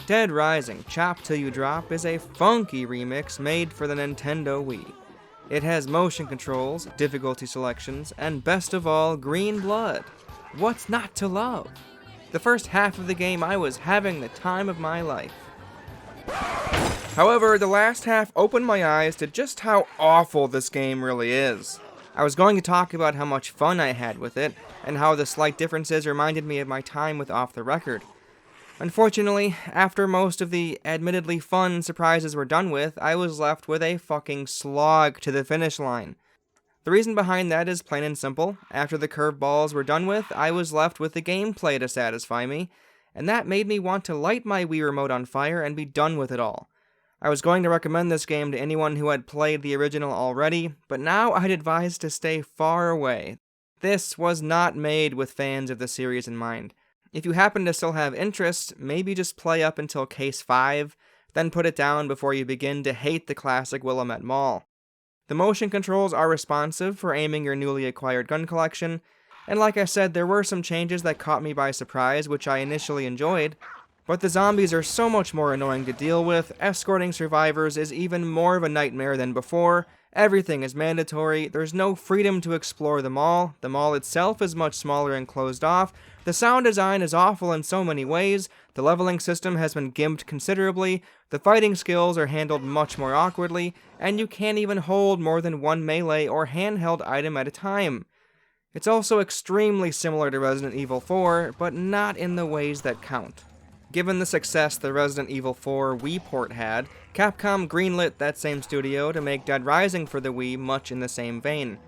Dead Rising: Chop Till You Drop is a funky remix made for the Nintendo Wii. It has motion controls, difficulty selections, and best of all, green blood. What's not to love? The first half of the game I was having the time of my life. However, the last half opened my eyes to just how awful this game really is. I was going to talk about how much fun I had with it, and how the slight differences reminded me of my time with Off the Record. Unfortunately, after most of the admittedly fun surprises were done with, I was left with a fucking slog to the finish line. The reason behind that is plain and simple. After the curveballs were done with, I was left with the gameplay to satisfy me, and that made me want to light my Wii remote on fire and be done with it all. I was going to recommend this game to anyone who had played the original already, but now I'd advise to stay far away. This was not made with fans of the series in mind. If you happen to still have interest, maybe just play up until Case 5, then put it down before you begin to hate the classic Willamette Mall. The motion controls are responsive for aiming your newly acquired gun collection, and like I said, there were some changes that caught me by surprise, which I initially enjoyed, but the zombies are so much more annoying to deal with, escorting survivors is even more of a nightmare than before, everything is mandatory, there's no freedom to explore the mall itself is much smaller and closed off, the sound design is awful in so many ways, the leveling system has been gimped considerably, the fighting skills are handled much more awkwardly, and you can't even hold more than one melee or handheld item at a time. It's also extremely similar to Resident Evil 4, but not in the ways that count. Given the success the Resident Evil 4 Wii port had, Capcom greenlit that same studio to make Dead Rising for the Wii much in the same vein.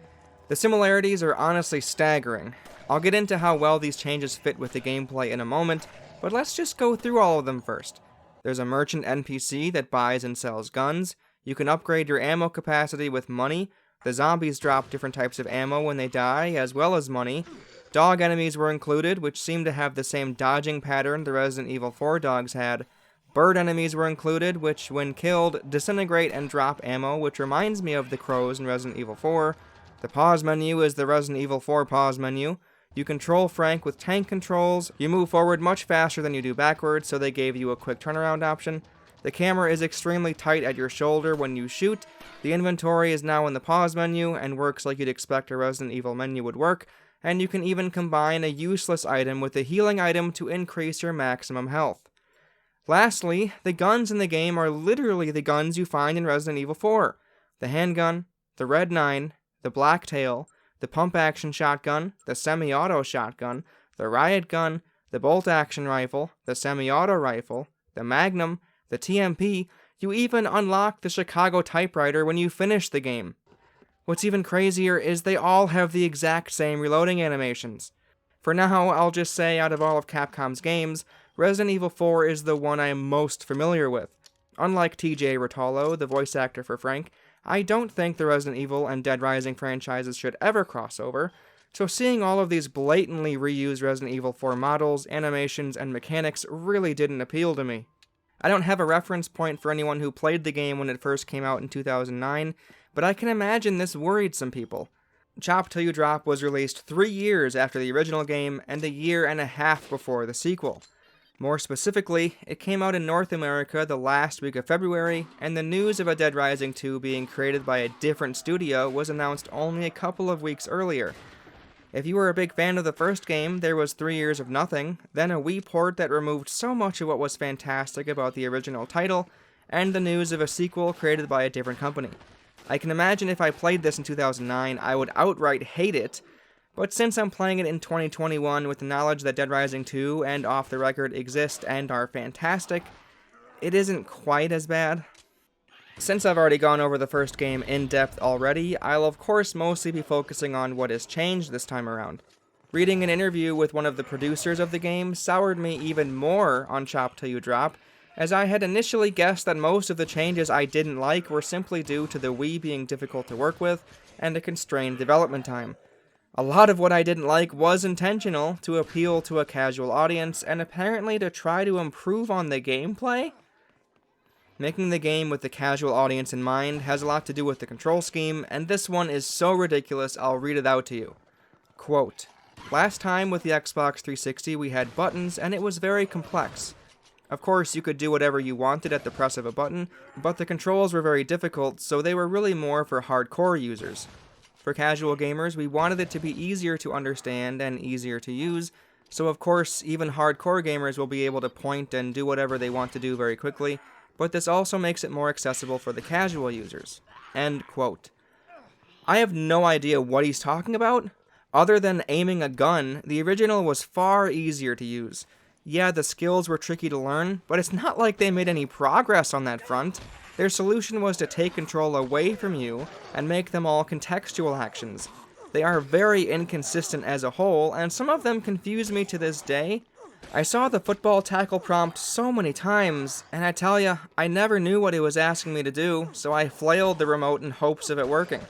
The similarities are honestly staggering. I'll get into how well these changes fit with the gameplay in a moment, but let's just go through all of them first. There's a merchant NPC that buys and sells guns, you can upgrade your ammo capacity with money, the zombies drop different types of ammo when they die, as well as money. Dog enemies were included, which seemed to have the same dodging pattern the Resident Evil 4 dogs had. Bird enemies were included, which, when killed, disintegrate and drop ammo, which reminds me of the crows in Resident Evil 4. The pause menu is the Resident Evil 4 pause menu. You control Frank with tank controls. You move forward much faster than you do backwards, so they gave you a quick turnaround option. The camera is extremely tight at your shoulder when you shoot. The inventory is now in the pause menu and works like you'd expect a Resident Evil menu would work. And you can even combine a useless item with a healing item to increase your maximum health. Lastly, the guns in the game are literally the guns you find in Resident Evil 4. The handgun, the Red 9, the Blacktail, the pump-action shotgun, the semi-auto shotgun, the riot gun, the bolt-action rifle, the semi-auto rifle, the Magnum, the TMP. You even unlock the Chicago typewriter when you finish the game. What's even crazier is they all have the exact same reloading animations. For now, I'll just say out of all of Capcom's games, Resident Evil 4 is the one I am most familiar with. Unlike TJ Rotolo, the voice actor for Frank, I don't think the Resident Evil and Dead Rising franchises should ever cross over, so seeing all of these blatantly reused Resident Evil 4 models, animations, and mechanics really didn't appeal to me. I don't have a reference point for anyone who played the game when it first came out in 2009, but I can imagine this worried some people. Chop Till You Drop was released 3 years after the original game and a year and a half before the sequel. More specifically, it came out in North America the last week of February, and the news of a Dead Rising 2 being created by a different studio was announced only a couple of weeks earlier. If you were a big fan of the first game, there was 3 years of nothing, then a Wii port that removed so much of what was fantastic about the original title, and the news of a sequel created by a different company. I can imagine if I played this in 2009, I would outright hate it, but since I'm playing it in 2021 with the knowledge that Dead Rising 2 and Off the Record exist and are fantastic, it isn't quite as bad. Since I've already gone over the first game in depth already, I'll of course mostly be focusing on what has changed this time around. Reading an interview with one of the producers of the game soured me even more on Chop Till You Drop, as I had initially guessed that most of the changes I didn't like were simply due to the Wii being difficult to work with and a constrained development time. A lot of what I didn't like was intentional to appeal to a casual audience and apparently to try to improve on the gameplay? Making the game with the casual audience in mind has a lot to do with the control scheme, and this one is so ridiculous I'll read it out to you. Quote, Last time with the Xbox 360 we had buttons and it was very complex. Of course, you could do whatever you wanted at the press of a button, but the controls were very difficult, so they were really more for hardcore users. For casual gamers, we wanted it to be easier to understand and easier to use, so of course, even hardcore gamers will be able to point and do whatever they want to do very quickly, but this also makes it more accessible for the casual users. End quote. I have no idea what he's talking about. Other than aiming a gun, the original was far easier to use. Yeah, the skills were tricky to learn, but it's not like they made any progress on that front. Their solution was to take control away from you and make them all contextual actions. They are very inconsistent as a whole, and some of them confuse me to this day. I saw the football tackle prompt so many times, and I tell ya, I never knew what it was asking me to do, so I flailed the remote in hopes of it working.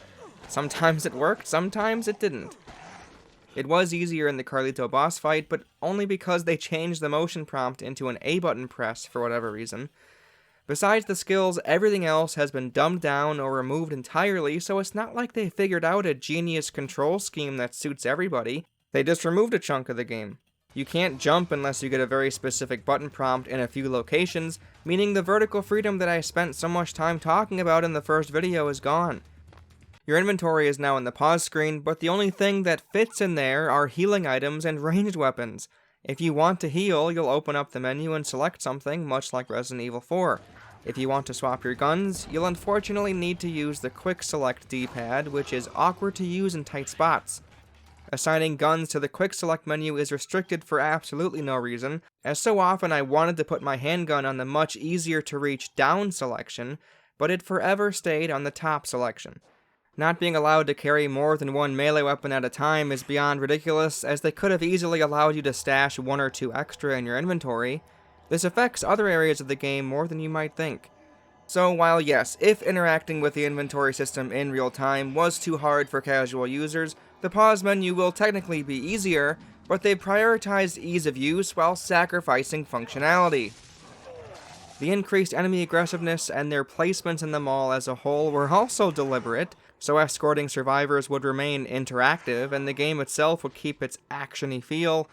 Sometimes it worked, sometimes it didn't. It was easier in the Carlito boss fight, but only because they changed the motion prompt into an A button press for whatever reason. Besides the skills, everything else has been dumbed down or removed entirely, so it's not like they figured out a genius control scheme that suits everybody. They just removed a chunk of the game. You can't jump unless you get a very specific button prompt in a few locations, meaning the vertical freedom that I spent so much time talking about in the first video is gone. Your inventory is now in the pause screen, but the only thing that fits in there are healing items and ranged weapons. If you want to heal, you'll open up the menu and select something, much like Resident Evil 4. If you want to swap your guns, you'll unfortunately need to use the quick select D-pad, which is awkward to use in tight spots. Assigning guns to the quick select menu is restricted for absolutely no reason, as so often I wanted to put my handgun on the much easier to reach down selection, but it forever stayed on the top selection. Not being allowed to carry more than one melee weapon at a time is beyond ridiculous, as they could have easily allowed you to stash one or two extra in your inventory. This affects other areas of the game more than you might think. So while yes, if interacting with the inventory system in real time was too hard for casual users, the pause menu will technically be easier, but they prioritized ease of use while sacrificing functionality. The increased enemy aggressiveness and their placements in the mall as a whole were also deliberate, so escorting survivors would remain interactive and the game itself would keep its action-y feel.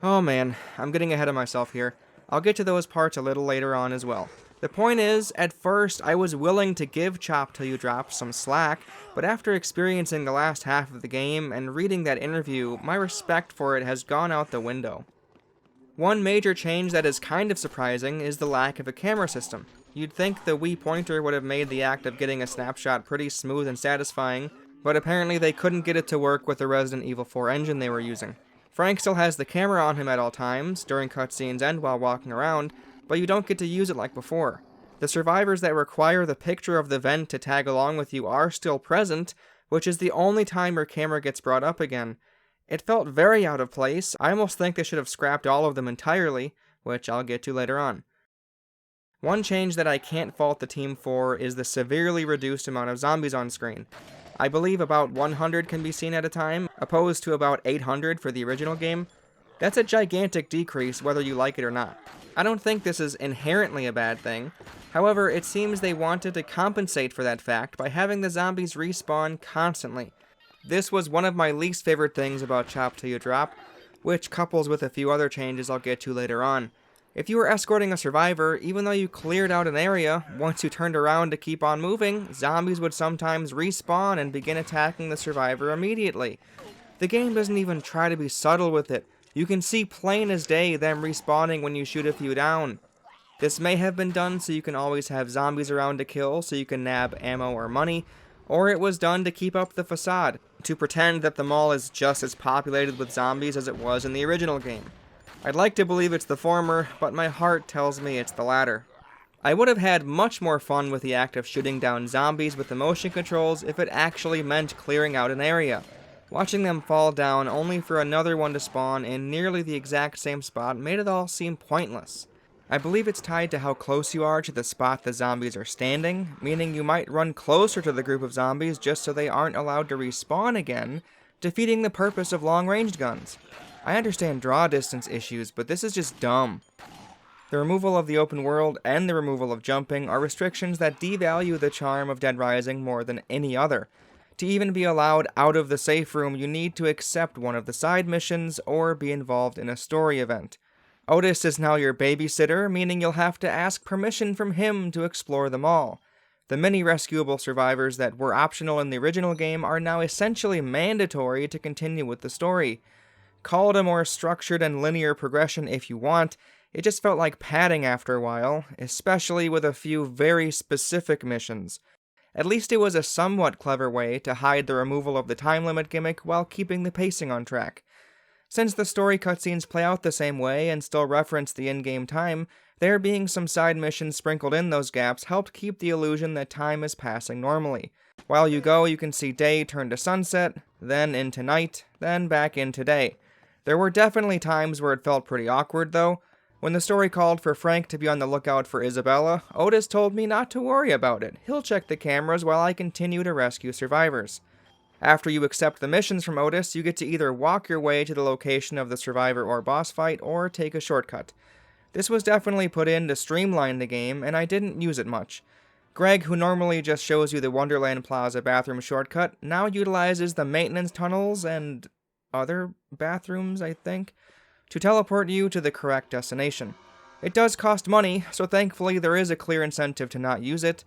Oh man, I'm getting ahead of myself here. I'll get to those parts a little later on as well. The point is, at first I was willing to give Chop Till You Drop some slack, but after experiencing the last half of the game and reading that interview, my respect for it has gone out the window. One major change that is kind of surprising is the lack of a camera system. You'd think the Wii pointer would have made the act of getting a snapshot pretty smooth and satisfying, but apparently they couldn't get it to work with the Resident Evil 4 engine they were using. Frank still has the camera on him at all times, during cutscenes and while walking around, but you don't get to use it like before. The survivors that require the picture of the vent to tag along with you are still present, which is the only time your camera gets brought up again. It felt very out of place. I almost think they should have scrapped all of them entirely, which I'll get to later on. One change that I can't fault the team for is the severely reduced amount of zombies on screen. I believe about 100 can be seen at a time, opposed to about 800 for the original game. That's a gigantic decrease whether you like it or not. I don't think this is inherently a bad thing. However, it seems they wanted to compensate for that fact by having the zombies respawn constantly. This was one of my least favorite things about Chop Till You Drop, which couples with a few other changes I'll get to later on. If you were escorting a survivor, even though you cleared out an area, once you turned around to keep on moving, zombies would sometimes respawn and begin attacking the survivor immediately. The game doesn't even try to be subtle with it. You can see plain as day them respawning when you shoot a few down. This may have been done so you can always have zombies around to kill so you can nab ammo or money, or it was done to keep up the facade, to pretend that the mall is just as populated with zombies as it was in the original game. I'd like to believe it's the former, but my heart tells me it's the latter. I would have had much more fun with the act of shooting down zombies with the motion controls if it actually meant clearing out an area. Watching them fall down only for another one to spawn in nearly the exact same spot made it all seem pointless. I believe it's tied to how close you are to the spot the zombies are standing, meaning you might run closer to the group of zombies just so they aren't allowed to respawn again, defeating the purpose of long-range guns. I understand draw distance issues, but this is just dumb. The removal of the open world and the removal of jumping are restrictions that devalue the charm of Dead Rising more than any other. To even be allowed out of the safe room, you need to accept one of the side missions or be involved in a story event. Otis is now your babysitter, meaning you'll have to ask permission from him to explore them all. The many rescuable survivors that were optional in the original game are now essentially mandatory to continue with the story. Call it a more structured and linear progression if you want, it just felt like padding after a while, especially with a few very specific missions. At least it was a somewhat clever way to hide the removal of the time limit gimmick while keeping the pacing on track. Since the story cutscenes play out the same way and still reference the in-game time, there being some side missions sprinkled in those gaps helped keep the illusion that time is passing normally. While you go, you can see day turn to sunset, then into night, then back into day. There were definitely times where it felt pretty awkward though. When the story called for Frank to be on the lookout for Isabella, Otis told me not to worry about it. He'll check the cameras while I continue to rescue survivors. After you accept the missions from Otis, you get to either walk your way to the location of the survivor or boss fight, or take a shortcut. This was definitely put in to streamline the game, and I didn't use it much. Greg, who normally just shows you the Wonderland Plaza bathroom shortcut, now utilizes the maintenance tunnels and other bathrooms, I think, to teleport you to the correct destination. It does cost money, so thankfully there is a clear incentive to not use it.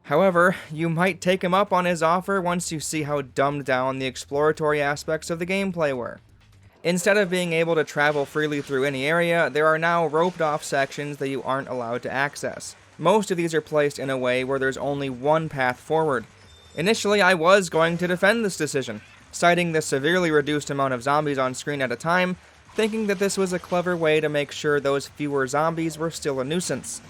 However, you might take him up on his offer once you see how dumbed down the exploratory aspects of the gameplay were. Instead of being able to travel freely through any area, there are now roped off sections that you aren't allowed to access. Most of these are placed in a way where there's only one path forward. Initially, I was going to defend this decision, citing the severely reduced amount of zombies on screen at a time, thinking that this was a clever way to make sure those fewer zombies were still a nuisance.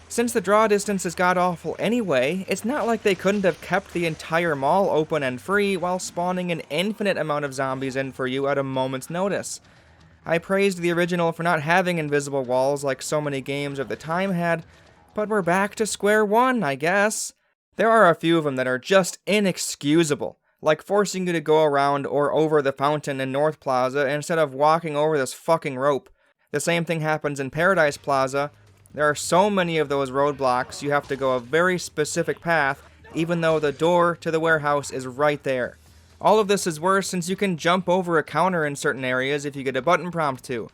Since the draw distance is god-awful anyway, it's not like they couldn't have kept the entire mall open and free while spawning an infinite amount of zombies in for you at a moment's notice. I praised the original for not having invisible walls like so many games of the time had, but we're back to square one, I guess. There are a few of them that are just inexcusable, like forcing you to go around or over the fountain in North Plaza instead of walking over this fucking rope. The same thing happens in Paradise Plaza. There are so many of those roadblocks, you have to go a very specific path, even though the door to the warehouse is right there. All of this is worse since you can jump over a counter in certain areas if you get a button prompt to.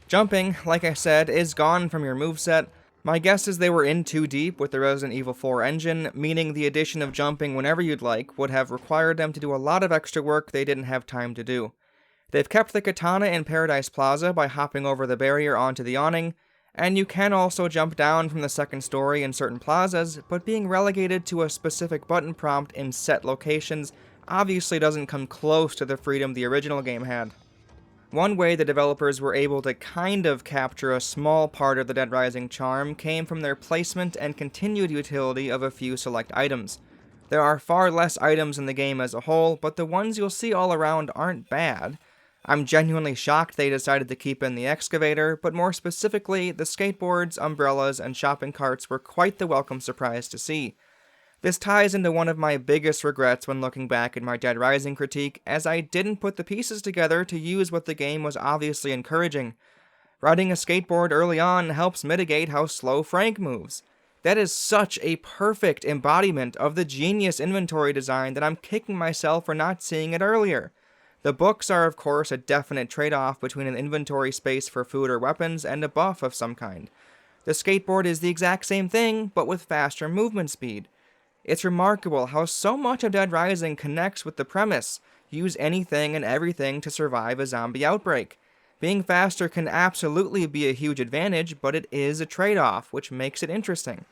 Jumping, like I said, is gone from your moveset. My guess is they were in too deep with the Resident Evil 4 engine, meaning the addition of jumping whenever you'd like would have required them to do a lot of extra work they didn't have time to do. They've kept the katana in Paradise Plaza by hopping over the barrier onto the awning, and you can also jump down from the second story in certain plazas, but being relegated to a specific button prompt in set locations obviously doesn't come close to the freedom the original game had. One way the developers were able to kind of capture a small part of the Dead Rising charm came from their placement and continued utility of a few select items. There are far less items in the game as a whole, but the ones you'll see all around aren't bad. I'm genuinely shocked they decided to keep in the excavator, but more specifically, the skateboards, umbrellas, and shopping carts were quite the welcome surprise to see. This ties into one of my biggest regrets when looking back at my Dead Rising critique, as I didn't put the pieces together to use what the game was obviously encouraging. Riding a skateboard early on helps mitigate how slow Frank moves. That is such a perfect embodiment of the genius inventory design that I'm kicking myself for not seeing it earlier. The books are of course a definite trade-off between an inventory space for food or weapons and a buff of some kind. The skateboard is the exact same thing, but with faster movement speed. It's remarkable how so much of Dead Rising connects with the premise: use anything and everything to survive a zombie outbreak. Being faster can absolutely be a huge advantage, but it is a trade-off, which makes it interesting.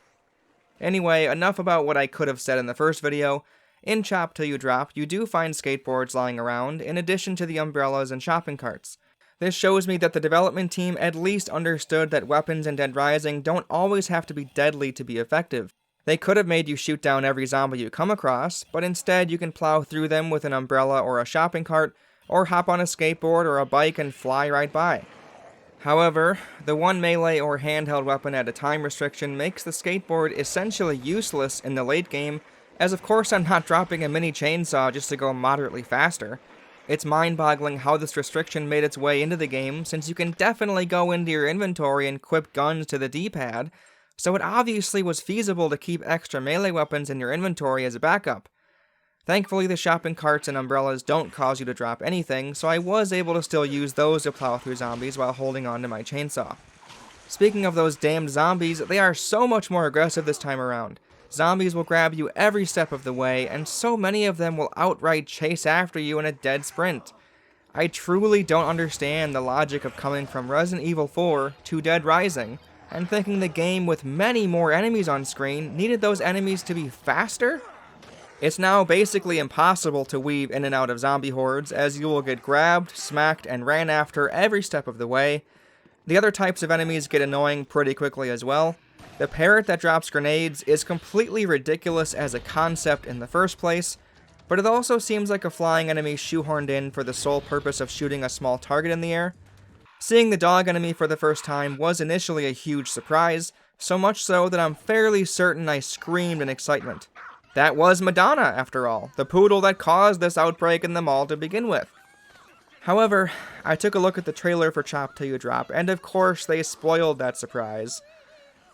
Anyway, enough about what I could have said in the first video. In Chop Till You Drop, you do find skateboards lying around, in addition to the umbrellas and shopping carts. This shows me that the development team at least understood that weapons in Dead Rising don't always have to be deadly to be effective. They could have made you shoot down every zombie you come across, but instead you can plow through them with an umbrella or a shopping cart, or hop on a skateboard or a bike and fly right by. However, the one melee or handheld weapon at a time restriction makes the skateboard essentially useless in the late game, as of course I'm not dropping a mini chainsaw just to go moderately faster. It's mind-boggling how this restriction made its way into the game, since you can definitely go into your inventory and equip guns to the D-pad, so it obviously was feasible to keep extra melee weapons in your inventory as a backup. Thankfully, the shopping carts and umbrellas don't cause you to drop anything, so I was able to still use those to plow through zombies while holding onto my chainsaw. Speaking of those damned zombies, they are so much more aggressive this time around. Zombies will grab you every step of the way, and so many of them will outright chase after you in a dead sprint. I truly don't understand the logic of coming from Resident Evil 4 to Dead Rising, and thinking the game with many more enemies on screen needed those enemies to be faster? It's now basically impossible to weave in and out of zombie hordes, as you will get grabbed, smacked, and ran after every step of the way. The other types of enemies get annoying pretty quickly as well. The parrot that drops grenades is completely ridiculous as a concept in the first place, but it also seems like a flying enemy shoehorned in for the sole purpose of shooting a small target in the air. Seeing the dog enemy for the first time was initially a huge surprise, so much so that I'm fairly certain I screamed in excitement. That was Madonna, after all, the poodle that caused this outbreak in the mall to begin with. However, I took a look at the trailer for Chop Till You Drop, and of course they spoiled that surprise.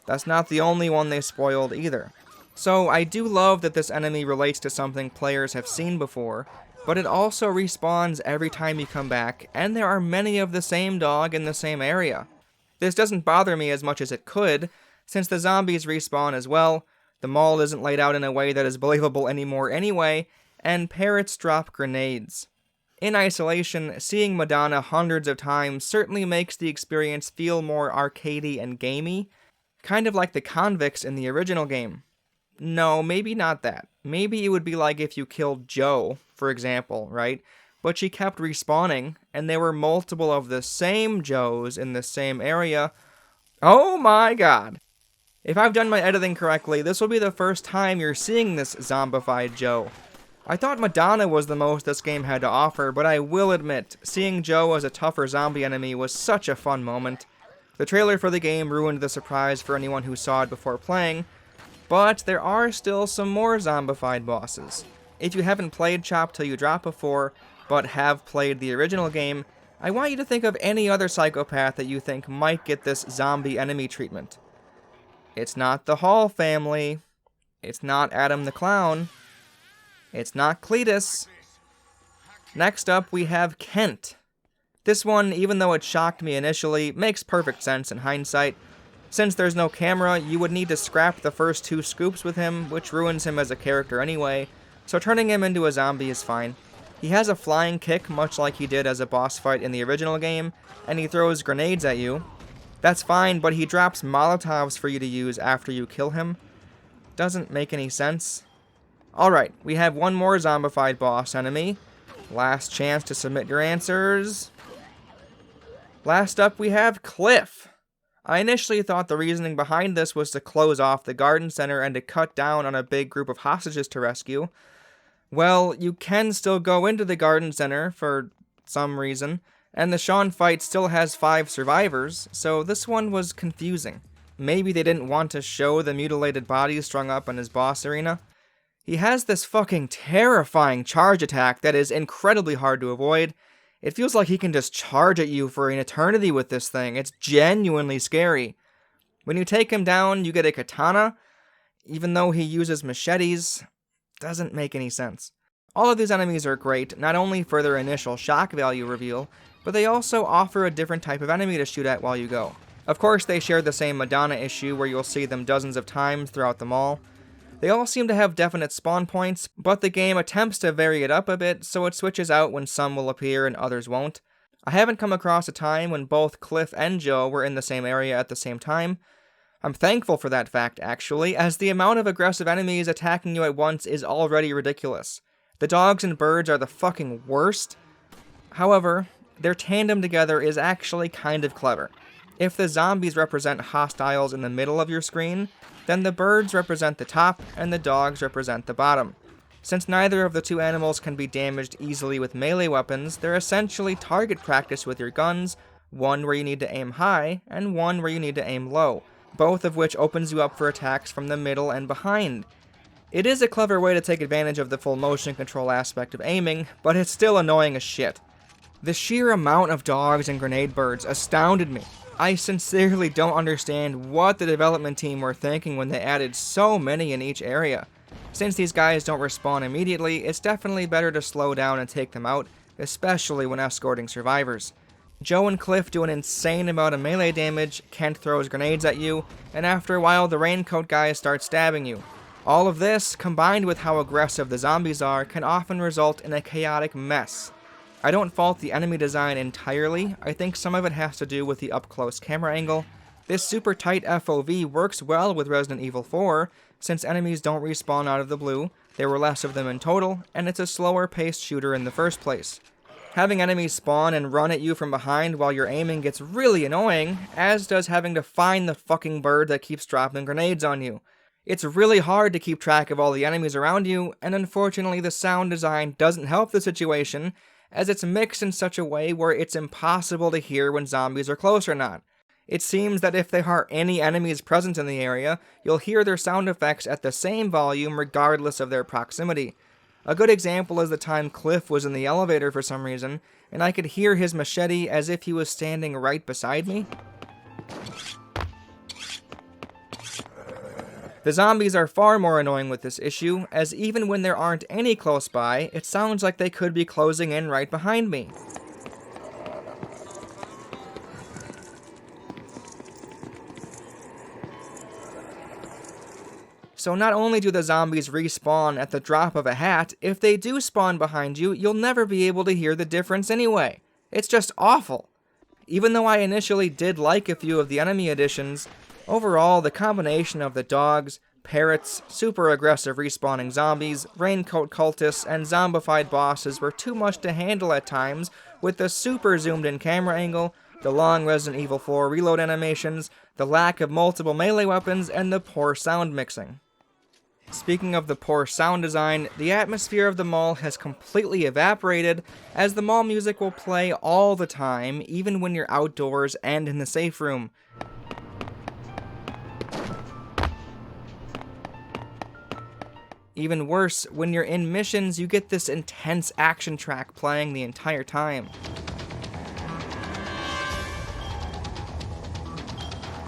That's not the only one they spoiled either. So I do love that this enemy relates to something players have seen before, but it also respawns every time you come back, and there are many of the same dog in the same area. This doesn't bother me as much as it could, since the zombies respawn as well, the mall isn't laid out in a way that is believable anymore anyway, and parrots drop grenades. In isolation, seeing Madonna hundreds of times certainly makes the experience feel more arcadey and gamey, kind of like the convicts in the original game. No, maybe not that. Maybe it would be like if you killed Joe, for example, right? But she kept respawning, and there were multiple of the same Joes in the same area. Oh my god! If I've done my editing correctly, this will be the first time you're seeing this zombified Joe. I thought Madonna was the most this game had to offer, but I will admit, seeing Joe as a tougher zombie enemy was such a fun moment. The trailer for the game ruined the surprise for anyone who saw it before playing, but there are still some more zombified bosses. If you haven't played Chop Till You Drop before, but have played the original game, I want you to think of any other psychopath that you think might get this zombie enemy treatment. It's not the Hall family. It's not Adam the Clown. It's not Cletus. Next up, we have Kent. This one, even though it shocked me initially, makes perfect sense in hindsight. Since there's no camera, you would need to scrap the first 2 scoops with him, which ruins him as a character anyway, so turning him into a zombie is fine. He has a flying kick, much like he did as a boss fight in the original game, and he throws grenades at you. That's fine, but he drops Molotovs for you to use after you kill him. Doesn't make any sense. Alright, we have one more zombified boss enemy. Last chance to submit your answers. Last up, we have Cliff. I initially thought the reasoning behind this was to close off the garden center and to cut down on a big group of hostages to rescue. Well, you can still go into the garden center for some reason, and the Shawn fight still has 5 survivors, so this one was confusing. Maybe they didn't want to show the mutilated bodies strung up in his boss arena. He has this fucking terrifying charge attack that is incredibly hard to avoid. It feels like he can just charge at you for an eternity with this thing. It's genuinely scary. When you take him down, you get a katana, even though he uses machetes. Doesn't make any sense. All of these enemies are great, not only for their initial shock value reveal, but they also offer a different type of enemy to shoot at while you go. Of course, they share the same Madonna issue where you'll see them dozens of times throughout the mall. They all seem to have definite spawn points, but the game attempts to vary it up a bit, so it switches out when some will appear and others won't. I haven't come across a time when both Cliff and Joe were in the same area at the same time. I'm thankful for that fact, actually, as the amount of aggressive enemies attacking you at once is already ridiculous. The dogs and birds are the fucking worst. However, their tandem together is actually kind of clever. If the zombies represent hostiles in the middle of your screen, then the birds represent the top and the dogs represent the bottom. Since neither of the 2 animals can be damaged easily with melee weapons, they're essentially target practice with your guns, one where you need to aim high and one where you need to aim low, both of which opens you up for attacks from the middle and behind. It is a clever way to take advantage of the full motion control aspect of aiming, but it's still annoying as shit. The sheer amount of dogs and grenade birds astounded me. I sincerely don't understand what the development team were thinking when they added so many in each area. Since these guys don't respawn immediately, it's definitely better to slow down and take them out, especially when escorting survivors. Joe and Cliff do an insane amount of melee damage, Kent throws grenades at you, and after a while the raincoat guys start stabbing you. All of this, combined with how aggressive the zombies are, can often result in a chaotic mess. I don't fault the enemy design entirely, I think some of it has to do with the up-close camera angle. This super tight FOV works well with Resident Evil 4, since enemies don't respawn out of the blue, there were less of them in total, and it's a slower paced shooter in the first place. Having enemies spawn and run at you from behind while you're aiming gets really annoying, as does having to find the fucking bird that keeps dropping grenades on you. It's really hard to keep track of all the enemies around you, and unfortunately the sound design doesn't help the situation, as it's mixed in such a way where it's impossible to hear when zombies are close or not. It seems that if there are any enemies present in the area, you'll hear their sound effects at the same volume regardless of their proximity. A good example is the time Cliff was in the elevator for some reason, and I could hear his machete as if he was standing right beside me. The zombies are far more annoying with this issue, as even when there aren't any close by, it sounds like they could be closing in right behind me. So not only do the zombies respawn at the drop of a hat, if they do spawn behind you, you'll never be able to hear the difference anyway. It's just awful. Even though I initially did like a few of the enemy additions, overall the combination of the dogs, parrots, super aggressive respawning zombies, raincoat cultists, and zombified bosses were too much to handle at times with the super zoomed in camera angle, the long Resident Evil 4 reload animations, the lack of multiple melee weapons, and the poor sound mixing. Speaking of the poor sound design, the atmosphere of the mall has completely evaporated, as the mall music will play all the time, even when you're outdoors and in the safe room. Even worse, when you're in missions, you get this intense action track playing the entire time.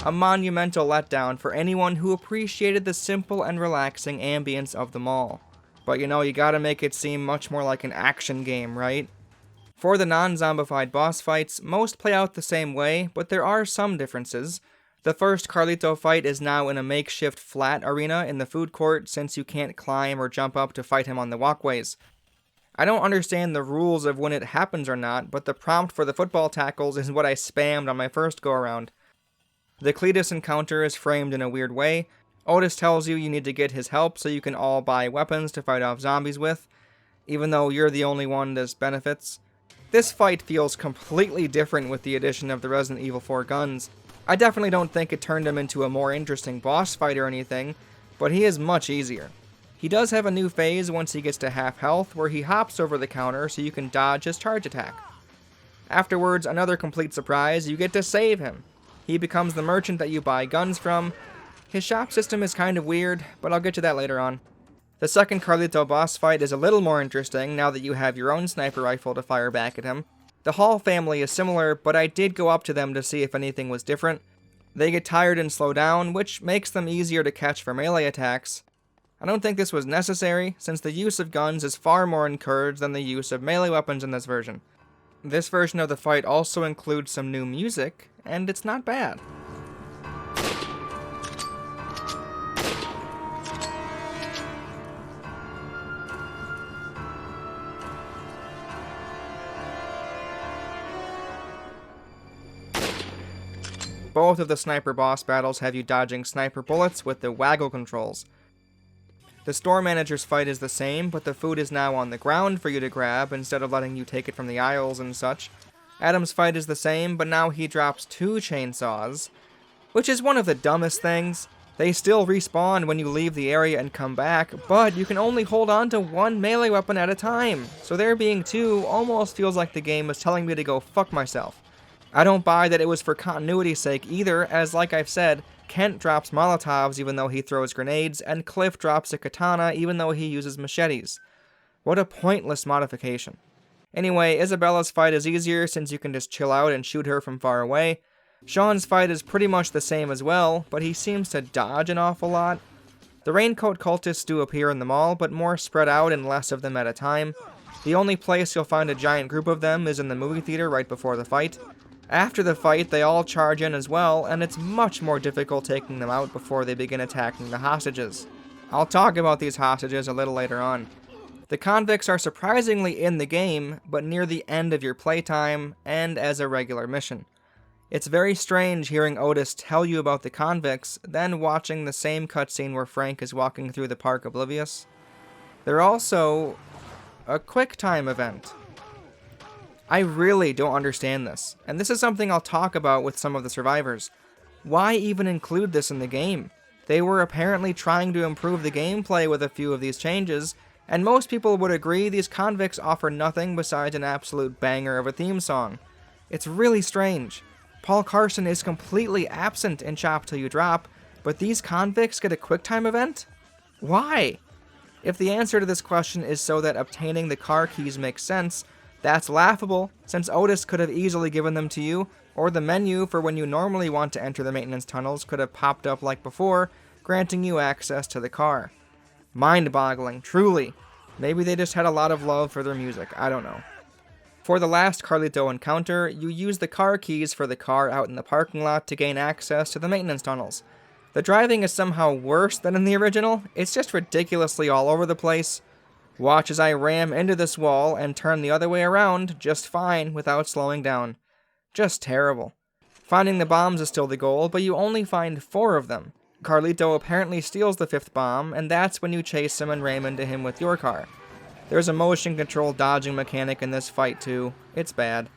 A monumental letdown for anyone who appreciated the simple and relaxing ambience of the mall. But you know, you gotta make it seem much more like an action game, right? For the non-zombified boss fights, most play out the same way, but there are some differences. The first Carlito fight is now in a makeshift flat arena in the food court, since you can't climb or jump up to fight him on the walkways. I don't understand the rules of when it happens or not, but the prompt for the football tackles is what I spammed on my first go-around. The Cletus encounter is framed in a weird way. Otis tells you need to get his help so you can all buy weapons to fight off zombies with, even though you're the only one this benefits. This fight feels completely different with the addition of the Resident Evil 4 guns. I definitely don't think it turned him into a more interesting boss fight or anything, but he is much easier. He does have a new phase once he gets to half health, where he hops over the counter so you can dodge his charge attack. Afterwards, another complete surprise, you get to save him. He becomes the merchant that you buy guns from. His shop system is kind of weird, but I'll get to that later on. The second Carlito boss fight is a little more interesting now that you have your own sniper rifle to fire back at him. The Hall family is similar, but I did go up to them to see if anything was different. They get tired and slow down, which makes them easier to catch for melee attacks. I don't think this was necessary, since the use of guns is far more encouraged than the use of melee weapons in this version. This version of the fight also includes some new music, and it's not bad. Both of the sniper boss battles have you dodging sniper bullets with the waggle controls. The store manager's fight is the same, but the food is now on the ground for you to grab instead of letting you take it from the aisles and such. Adam's fight is the same, but now he drops 2 chainsaws, which is one of the dumbest things. They still respawn when you leave the area and come back, but you can only hold on to 1 melee weapon at a time, so there being 2 almost feels like the game is telling me to go fuck myself. I don't buy that it was for continuity's sake either, as like I've said, Kent drops Molotovs even though he throws grenades, and Cliff drops a katana even though he uses machetes. What a pointless modification. Anyway, Isabella's fight is easier since you can just chill out and shoot her from far away. Sean's fight is pretty much the same as well, but he seems to dodge an awful lot. The Raincoat cultists do appear in the mall, but more spread out and less of them at a time. The only place you'll find a giant group of them is in the movie theater right before the fight. After the fight, they all charge in as well, and it's much more difficult taking them out before they begin attacking the hostages. I'll talk about these hostages a little later on. The convicts are surprisingly in the game, but near the end of your playtime, and as a regular mission. It's very strange hearing Otis tell you about the convicts, then watching the same cutscene where Frank is walking through the park oblivious. They're also a quick time event. I really don't understand this, and this is something I'll talk about with some of the survivors. Why even include this in the game? They were apparently trying to improve the gameplay with a few of these changes, and most people would agree these convicts offer nothing besides an absolute banger of a theme song. It's really strange. Paul Carson is completely absent in Chop Till You Drop, but these convicts get a QuickTime event? Why? If the answer to this question is so that obtaining the car keys makes sense, that's laughable, since Otis could have easily given them to you, or the menu for when you normally want to enter the maintenance tunnels could have popped up like before, granting you access to the car. Mind-boggling, truly. Maybe they just had a lot of love for their music, I don't know. For the last Carlito encounter, you use the car keys for the car out in the parking lot to gain access to the maintenance tunnels. The driving is somehow worse than in the original, it's just ridiculously all over the place. Watch as I ram into this wall and turn the other way around just fine without slowing down. Just terrible. Finding the bombs is still the goal, but you only find 4 of them. Carlito apparently steals the 5th bomb, and that's when you chase him and ram into him with your car. There's a motion control dodging mechanic in this fight too. It's bad.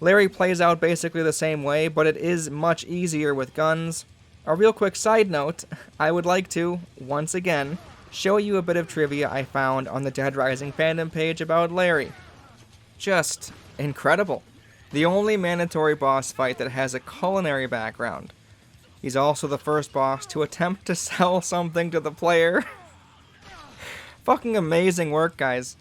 Larry plays out basically the same way, but it is much easier with guns. A real quick side note, I would like to, once again, show you a bit of trivia I found on the Dead Rising fandom page about Larry. Just incredible. The only mandatory boss fight that has a culinary background. He's also the first boss to attempt to sell something to the player. Fucking amazing work, guys.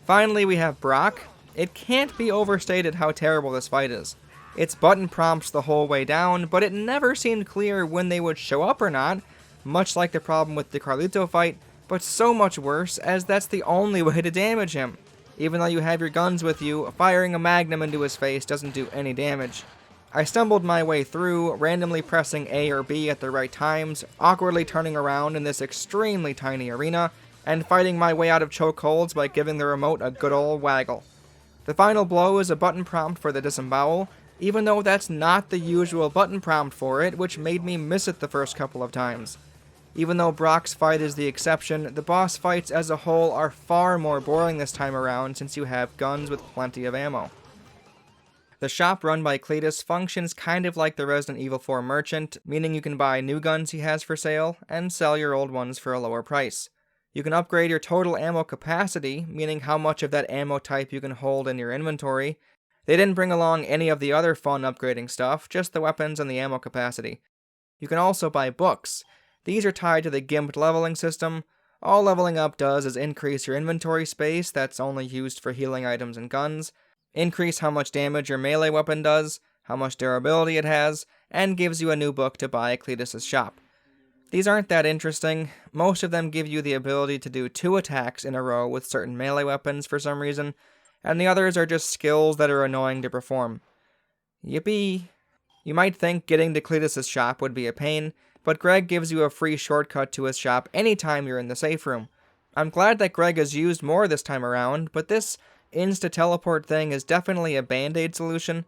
Finally, we have Brock. It can't be overstated how terrible this fight is. It's button prompts the whole way down, but it never seemed clear when they would show up or not, much like the problem with the Carlito fight, but so much worse as that's the only way to damage him. Even though you have your guns with you, firing a magnum into his face doesn't do any damage. I stumbled my way through, randomly pressing A or B at the right times, awkwardly turning around in this extremely tiny arena, and fighting my way out of chokeholds by giving the remote a good ol' waggle. The final blow is a button prompt for the disembowel, even though that's not the usual button prompt for it, which made me miss it the first couple of times. Even though Brock's fight is the exception, the boss fights as a whole are far more boring this time around since you have guns with plenty of ammo. The shop run by Cletus functions kind of like the Resident Evil 4 merchant, meaning you can buy new guns he has for sale, and sell your old ones for a lower price. You can upgrade your total ammo capacity, meaning how much of that ammo type you can hold in your inventory. They didn't bring along any of the other fun upgrading stuff, just the weapons and the ammo capacity. You can also buy books. These are tied to the gimped leveling system. All leveling up does is increase your inventory space that's only used for healing items and guns, increase how much damage your melee weapon does, how much durability it has, and gives you a new book to buy at Cletus' shop. These aren't that interesting. Most of them give you the ability to do 2 attacks in a row with certain melee weapons for some reason, and the others are just skills that are annoying to perform. Yippee! You might think getting to Cletus' shop would be a pain, but Greg gives you a free shortcut to his shop anytime you're in the safe room. I'm glad that Greg is used more this time around, but this insta-teleport thing is definitely a band-aid solution.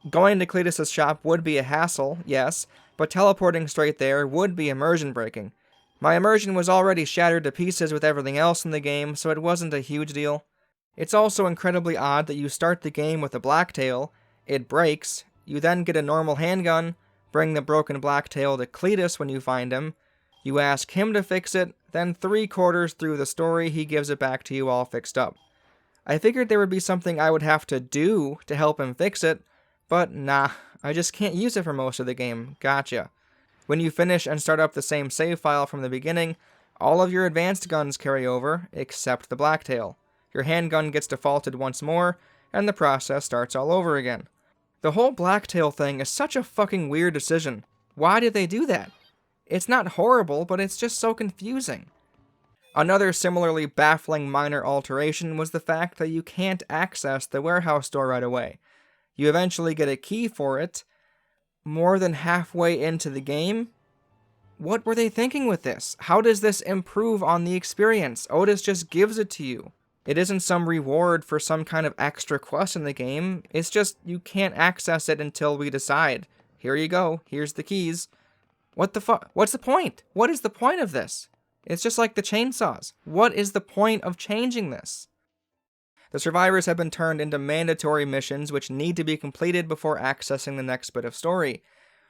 Going to Cletus' shop would be a hassle, yes, but teleporting straight there would be immersion breaking. My immersion was already shattered to pieces with everything else in the game, so it wasn't a huge deal. It's also incredibly odd that you start the game with a blacktail, it breaks, you then get a normal handgun, bring the broken blacktail to Cletus when you find him, you ask him to fix it, then 3/4 through the story he gives it back to you all fixed up. I figured there would be something I would have to do to help him fix it, but nah, I just can't use it for most of the game. Gotcha. When you finish and start up the same save file from the beginning, all of your advanced guns carry over, except the blacktail. Your handgun gets defaulted once more, and the process starts all over again. The whole blacktail thing is such a fucking weird decision. Why did they do that? It's not horrible, but it's just so confusing. Another similarly baffling minor alteration was the fact that you can't access the warehouse door right away. You eventually get a key for it, more than halfway into the game. What were they thinking with this? How does this improve on the experience? Otis just gives it to you. It isn't some reward for some kind of extra quest in the game. It's just you can't access it until we decide. Here you go. Here's the keys. What the fuck? What's the point? What is the point of this? It's just like the chainsaws. What is the point of changing this? The survivors have been turned into mandatory missions which need to be completed before accessing the next bit of story.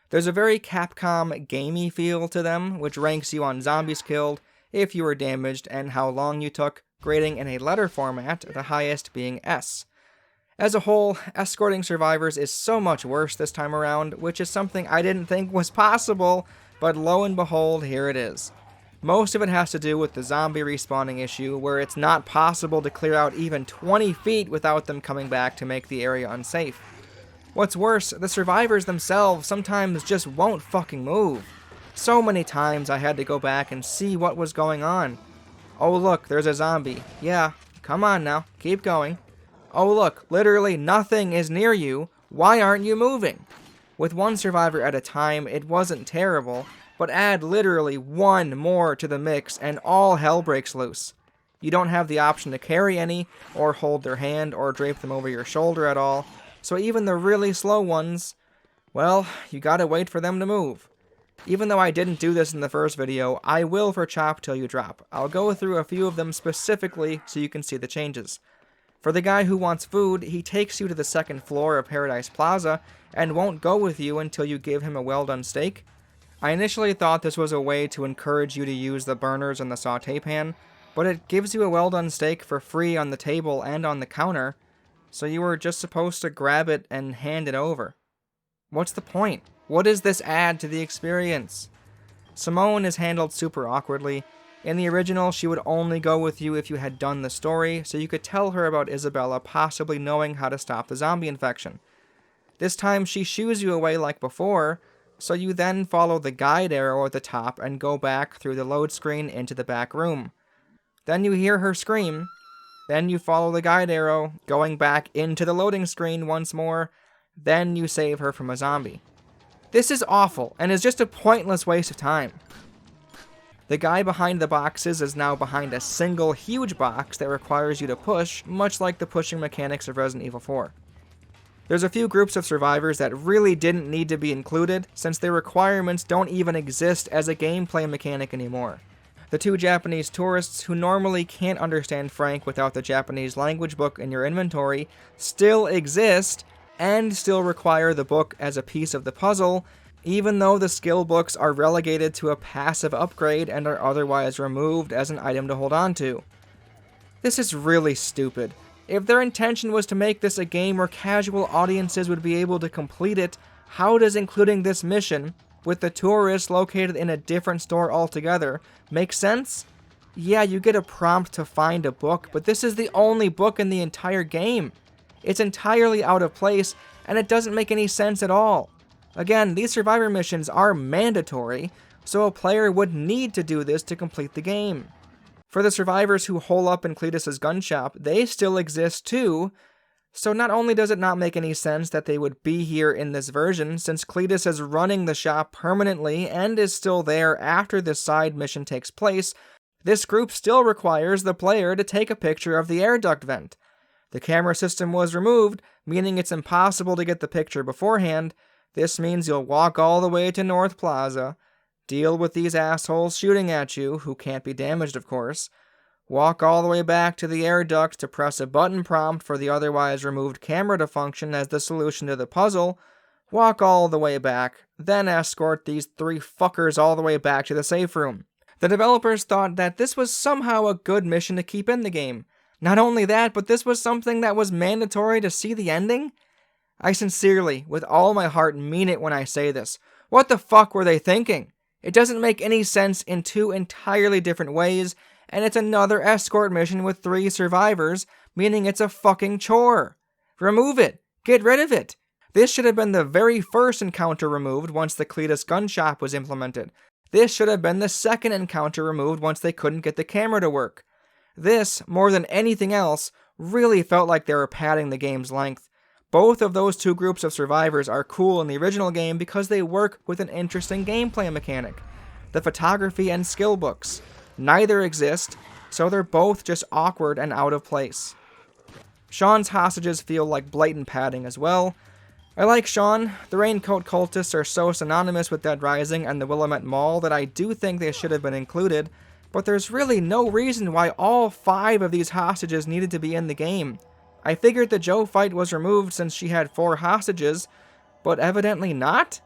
There's a very Capcom gamey feel to them, which ranks you on zombies killed, if you were damaged, and how long you took, grading in a letter format, the highest being S. As a whole, escorting survivors is so much worse this time around, which is something I didn't think was possible, but lo and behold, here it is. Most of it has to do with the zombie respawning issue, where it's not possible to clear out even 20 feet without them coming back to make the area unsafe. What's worse, the survivors themselves sometimes just won't fucking move. So many times I had to go back and see what was going on. Oh look, there's a zombie. Yeah, come on now, keep going. Oh look, literally nothing is near you. Why aren't you moving? With one survivor at a time, it wasn't terrible, but add literally one more to the mix and all hell breaks loose. You don't have the option to carry any, or hold their hand, or drape them over your shoulder at all, so even the really slow ones, well, you gotta wait for them to move. Even though I didn't do this in the first video, I will for Chop Till You Drop. I'll go through a few of them specifically so you can see the changes. For the guy who wants food, he takes you to the second floor of Paradise Plaza and won't go with you until you give him a well-done steak. I initially thought this was a way to encourage you to use the burners and the saute pan, but it gives you a well-done steak for free on the table and on the counter, so you were just supposed to grab it and hand it over. What's the point? What does this add to the experience? Simone is handled super awkwardly. In the original, she would only go with you if you had done the story, so you could tell her about Isabella possibly knowing how to stop the zombie infection. This time, she shoos you away like before, so you then follow the guide arrow at the top and go back through the load screen into the back room. Then you hear her scream. Then you follow the guide arrow, going back into the loading screen once more. Then you save her from a zombie. This is awful, and is just a pointless waste of time. The guy behind the boxes is now behind a single huge box that requires you to push, much like the pushing mechanics of Resident Evil 4. There's a few groups of survivors that really didn't need to be included, since their requirements don't even exist as a gameplay mechanic anymore. The two Japanese tourists who normally can't understand Frank without the Japanese language book in your inventory still exist, and still require the book as a piece of the puzzle, even though the skill books are relegated to a passive upgrade and are otherwise removed as an item to hold on to. This is really stupid. If their intention was to make this a game where casual audiences would be able to complete it, how does including this mission, with the tourists located in a different store altogether, make sense? Yeah, you get a prompt to find a book, but this is the only book in the entire game. It's entirely out of place, and it doesn't make any sense at all. Again, these survivor missions are mandatory, so a player would need to do this to complete the game. For the survivors who hole up in Cletus's gun shop, they still exist too, so not only does it not make any sense that they would be here in this version, since Cletus is running the shop permanently and is still there after this side mission takes place, this group still requires the player to take a picture of the air duct vent. The camera system was removed, meaning it's impossible to get the picture beforehand. This means you'll walk all the way to North Plaza, deal with these assholes shooting at you, who can't be damaged of course, walk all the way back to the air duct to press a button prompt for the otherwise removed camera to function as the solution to the puzzle, walk all the way back, then escort these three fuckers all the way back to the safe room. The developers thought that this was somehow a good mission to keep in the game. Not only that, but this was something that was mandatory to see the ending? I sincerely, with all my heart, mean it when I say this. What the fuck were they thinking? It doesn't make any sense in two entirely different ways, and it's another escort mission with 3 survivors, meaning it's a fucking chore. Remove it. Get rid of it. This should have been the very first encounter removed once the Cletus gun shop was implemented. This should have been the second encounter removed once they couldn't get the camera to work. This, more than anything else, really felt like they were padding the game's length. Both of those two groups of survivors are cool in the original game because they work with an interesting gameplay mechanic: the photography and skill books. Neither exist, so they're both just awkward and out of place. Sean's hostages feel like blatant padding as well. I like Sean. The Raincoat Cultists are so synonymous with Dead Rising and the Willamette Mall that I do think they should have been included, but there's really no reason why all 5 of these hostages needed to be in the game. I figured the Joe fight was removed since she had 4 hostages, but evidently not?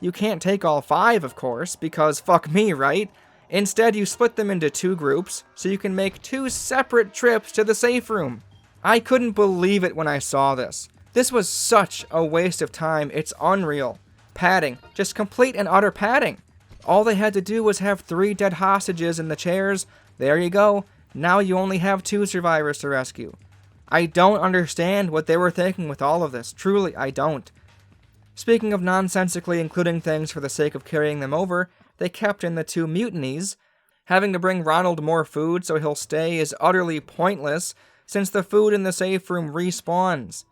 You can't take all 5, of course, because fuck me, right? Instead, you split them into 2 groups, so you can make 2 separate trips to the safe room. I couldn't believe it when I saw this. This was such a waste of time, it's unreal. Padding, just complete and utter padding. All they had to do was have 3 dead hostages in the chairs. There you go. Now you only have 2 survivors to rescue. I don't understand what they were thinking with all of this. Truly, I don't. Speaking of nonsensically including things for the sake of carrying them over, they kept in the 2 mutinies. Having to bring Ronald more food so he'll stay is utterly pointless, since the food in the safe room respawns.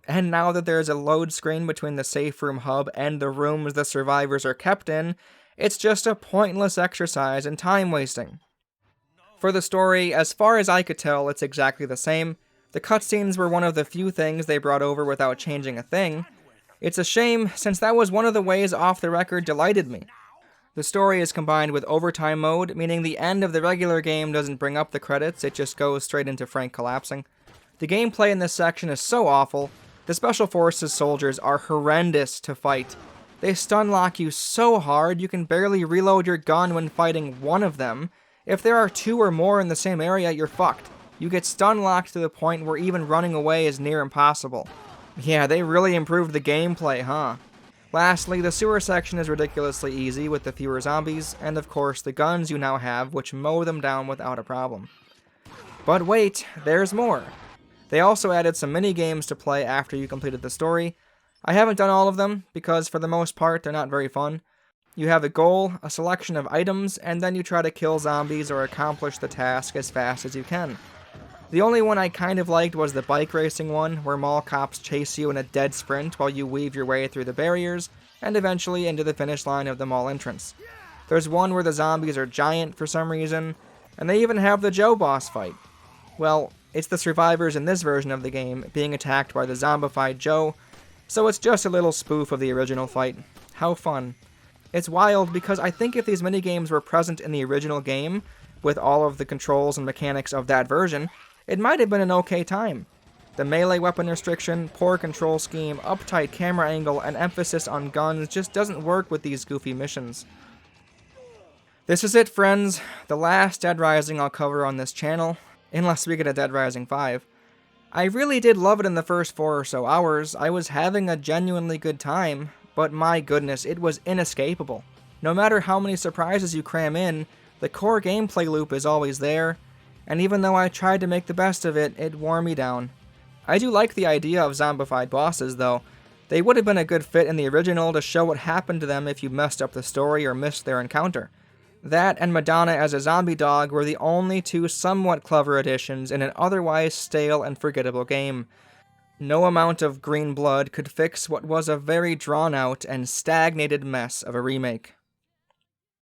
And now that there's a load screen between the safe room hub and the rooms the survivors are kept in, it's just a pointless exercise in time wasting. For the story, as far as I could tell, it's exactly the same. The cutscenes were one of the few things they brought over without changing a thing. It's a shame, since that was one of the ways Off the Record delighted me. The story is combined with overtime mode, meaning the end of the regular game doesn't bring up the credits, it just goes straight into Frank collapsing. The gameplay in this section is so awful. The Special Forces soldiers are horrendous to fight. They stun lock you so hard you can barely reload your gun when fighting one of them. If there are 2 or more in the same area, you're fucked. You get stun locked to the point where even running away is near impossible. Yeah, they really improved the gameplay, huh? Lastly, the sewer section is ridiculously easy with the fewer zombies, and of course the guns you now have, which mow them down without a problem. But wait, there's more. They also added some mini-games to play after you completed the story. I haven't done all of them, because for the most part they're not very fun. You have a goal, a selection of items, and then you try to kill zombies or accomplish the task as fast as you can. The only one I kind of liked was the bike racing one, where mall cops chase you in a dead sprint while you weave your way through the barriers, and eventually into the finish line of the mall entrance. There's one where the zombies are giant for some reason, and they even have the Joe boss fight. Well, it's the survivors in this version of the game being attacked by the zombified Joe, so it's just a little spoof of the original fight. How fun. It's wild because I think if these minigames were present in the original game, with all of the controls and mechanics of that version, it might have been an okay time. The melee weapon restriction, poor control scheme, uptight camera angle, and emphasis on guns just doesn't work with these goofy missions. This is it, friends. The last Dead Rising I'll cover on this channel, unless we get a Dead Rising 5. I really did love it in the first 4 or so hours. I was having a genuinely good time, but my goodness, it was inescapable. No matter how many surprises you cram in, the core gameplay loop is always there, and even though I tried to make the best of it, it wore me down. I do like the idea of zombified bosses, though. They would have been a good fit in the original to show what happened to them if you messed up the story or missed their encounter. That and Madonna as a zombie dog were the only 2 somewhat clever additions in an otherwise stale and forgettable game. No amount of green blood could fix what was a very drawn-out and stagnated mess of a remake.